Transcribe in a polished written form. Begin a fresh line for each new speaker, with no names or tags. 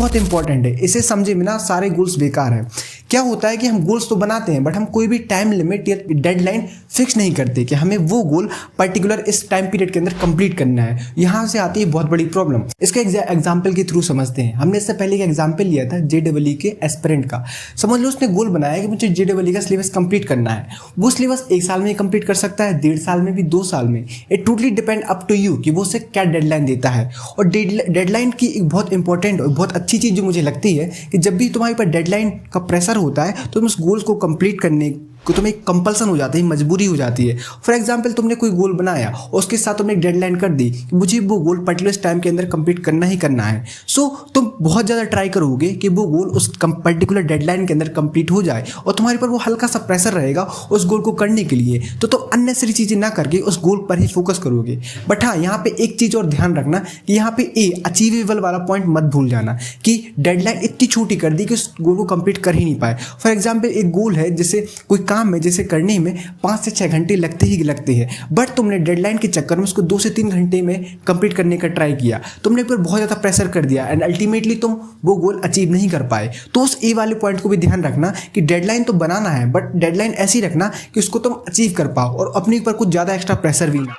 बहुत इंपॉर्टेंट है, इसे समझे बिना सारे गोल्स बेकार हैं। क्या होता है कि हम गोल्स तो बनाते हैं बट हम कोई भी टाइम लिमिट या डेडलाइन फिक्स नहीं करते कि हमें वो गोल पर्टिकुलर इस टाइम पीरियड के अंदर कंप्लीट करना है। यहाँ से आती है बहुत बड़ी प्रॉब्लम। इसके एग्जाम्पल के थ्रू समझते हैं। हमने इससे पहले एक एग्जाम्पल लिया था JEE के एस्पिरेंट का। समझ लो उसने गोल बनाया कि मुझे JEE का सिलेबस कंप्लीट करना है। वो सिलेबस 1 साल में कंप्लीट कर सकता है, 1.5 साल में भी, 2 साल में। It totally depend up to you कि वो उसे क्या डेडलाइन देता है। और डेडलाइन की एक बहुत इंपॉर्टेंट और बहुत अच्छी चीज़ जो मुझे लगती है कि जब भी तुम्हारे ऊपर डेडलाइन का प्रेशर होता है तो तुम उस गोल्स को कंप्लीट करने को तुम्हें एक कंपल्सन हो जाती है, मजबूरी हो जाती है। फॉर एग्जांपल तुमने कोई गोल बनाया और उसके साथ तुमने एक डेडलाइन कर दी कि मुझे वो गोल पर्टिकुलर टाइम के अंदर कंप्लीट करना ही करना है। सो तुम बहुत ज़्यादा ट्राई करोगे कि वो गोल उस पर्टिकुलर डेडलाइन के अंदर कंप्लीट हो जाए और तुम्हारे पर वो हल्का सा प्रेशर रहेगा उस गोल को करने के लिए। तो तुम अननेसेसरी चीज़ें ना करके उस गोल पर ही फोकस करोगे। बट हाँ, यहाँ पे एक चीज़ और ध्यान रखना कि यहाँ पे अचीवेबल वाला पॉइंट मत भूल जाना कि डेडलाइन इतनी छोटी कर दी कि उस गोल को कंप्लीट कर ही नहीं पाए। फॉर एग्जाम्पल एक गोल है, जैसे कोई काम है जैसे करने में 5 से 6 घंटे लगते हैं, बट तुमने डेडलाइन के चक्कर में उसको 2 से 3 घंटे में कंप्लीट करने का ट्राई किया। तुमने पर बहुत ज़्यादा प्रेशर कर दिया एंड अल्टीमेटली तुम वो गोल अचीव नहीं कर पाए। तो उस वाले पॉइंट को भी ध्यान रखना कि डेडलाइन तो बनाना है बट डेडलाइन ऐसी रखना कि उसको तुम अचीव कर पाओ और अपने ऊपर कुछ ज़्यादा एक्स्ट्रा प्रेशर भी ना।